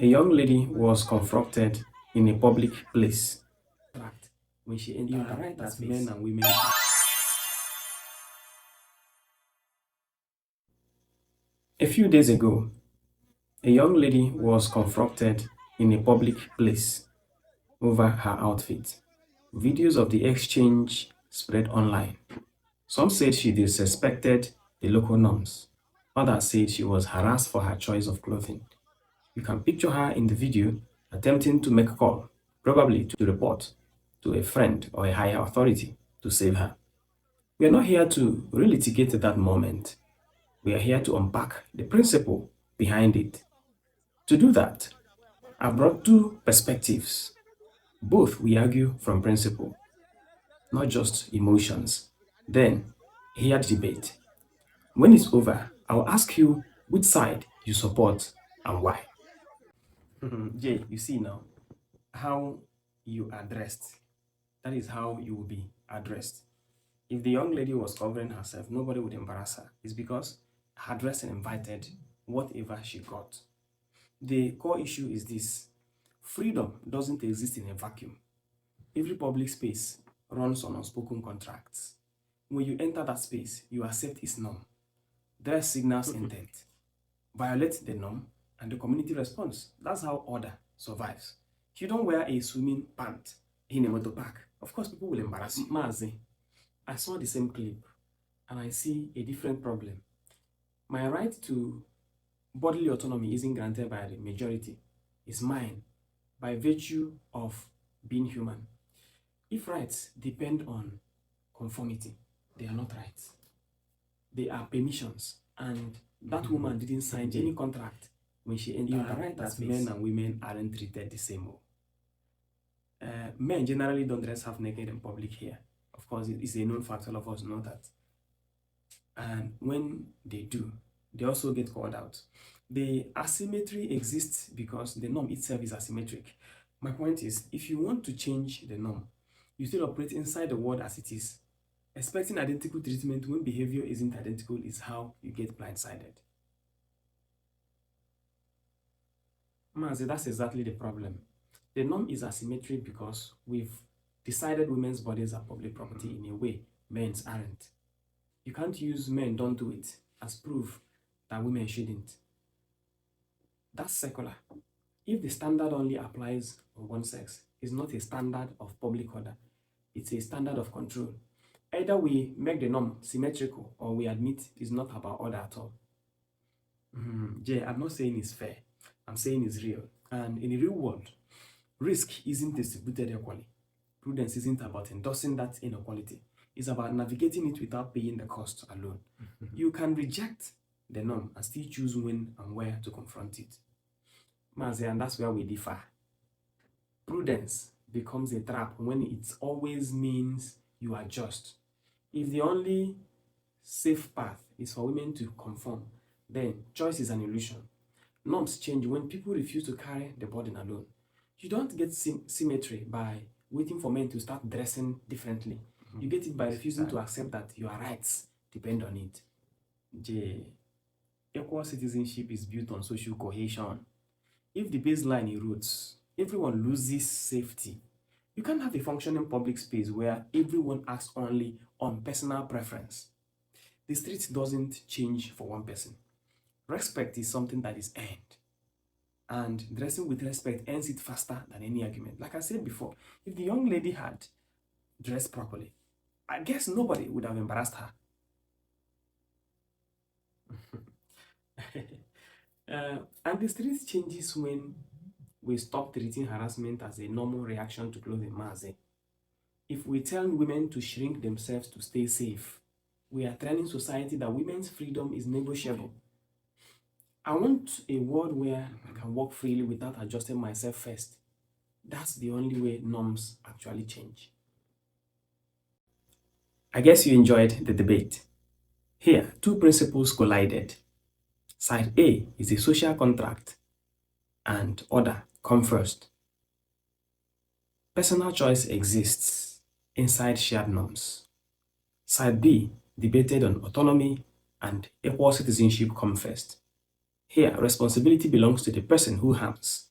A young lady was confronted in a public place when she entered. You are right that men and women. A few days ago, a young lady was confronted in a public place over her outfit. Videos of the exchange spread online. Some said she disrespected the local norms. Others said she was harassed for her choice of clothing. You can picture her in the video attempting to make a call, probably to report to a friend or a higher authority to save her. We are not here to relitigate that moment. We are here to unpack the principle behind it. To do that, I've brought two perspectives. Both we argue from principle, not just emotions. Then, hear the debate. When it's over, I'll ask you which side you support and why. Jay, you see now how you addressed. That is how you will be addressed. If the young lady was covering herself, nobody would embarrass her. It's because her dressing invited whatever she got. The core issue is this: freedom doesn't exist in a vacuum. Every public space runs on unspoken contracts. When you enter that space, you accept its norm. Dress signals intent. Violate the norm, and the community responds. That's how order survives. If you don't wear a swimming pant in a motor park, of course people will embarrass you. Mazi, I saw the same clip and I see a different problem. My right to bodily autonomy isn't granted by the majority. It's mine by virtue of being human. If rights depend on conformity, they are not rights. They are permissions. And that woman didn't sign any contract when she entered. You are right that men and women aren't treated the same way. Men generally don't dress half naked in public here. Of course, it's a known fact, all of us know that. And when they do, they also get called out. The asymmetry exists because the norm itself is asymmetric. My point is, if you want to change the norm, you still operate inside the world as it is. Expecting identical treatment when behavior isn't identical is how you get blindsided. Mazi, that's exactly the problem. The norm is asymmetric because we've decided women's bodies are public property in a way men's aren't. You can't use men don't do it as proof that women shouldn't. That's secular. If the standard only applies on one sex, it's not a standard of public order. It's a standard of control. Either we make the norm symmetrical or we admit it's not about order at all. Jay, I'm not saying it's fair. I'm saying it's real. And in the real world, risk isn't distributed equally. Prudence isn't about endorsing that inequality. It's about navigating it without paying the cost alone. You can reject the norm and still choose when and where to confront it. Mazi, and that's where we differ. Prudence becomes a trap when it always means you are just. If the only safe path is for women to conform, then choice is an illusion. Norms change when people refuse to carry the burden alone. You don't get symmetry by waiting for men to start dressing differently. You get it by refusing to accept that your rights depend on it. J. Equal citizenship is built on social cohesion. If the baseline erodes, everyone loses safety. You can't have a functioning public space where everyone acts only on personal preference. The street doesn't change for one person. Respect is something that is earned. And dressing with respect earns it faster than any argument. Like I said before, if the young lady had dressed properly, I guess nobody would have embarrassed her. And the street changes when we stop treating harassment as a normal reaction to clothing. Mazi. If we tell women to shrink themselves to stay safe, we are telling society that women's freedom is negotiable. I want a world where I can walk freely without adjusting myself first. That's the only way norms actually change. I guess you enjoyed the debate. Here, two principles collided. Side A is a social contract, and order come first. Personal choice exists inside shared norms. Side B debated on autonomy and equal citizenship come first. Here, responsibility belongs to the person who harms,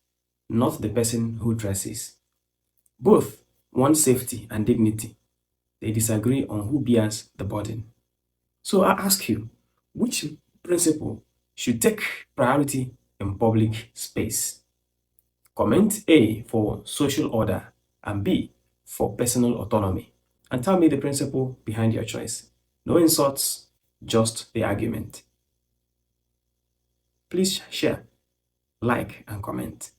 not the person who dresses. Both want safety and dignity. They disagree on who bears the burden. So I ask you, which principle should take priority in public space? Comment A for social order and B for personal autonomy. And tell me the principle behind your choice. No insults, just the argument. Please share, like, and comment.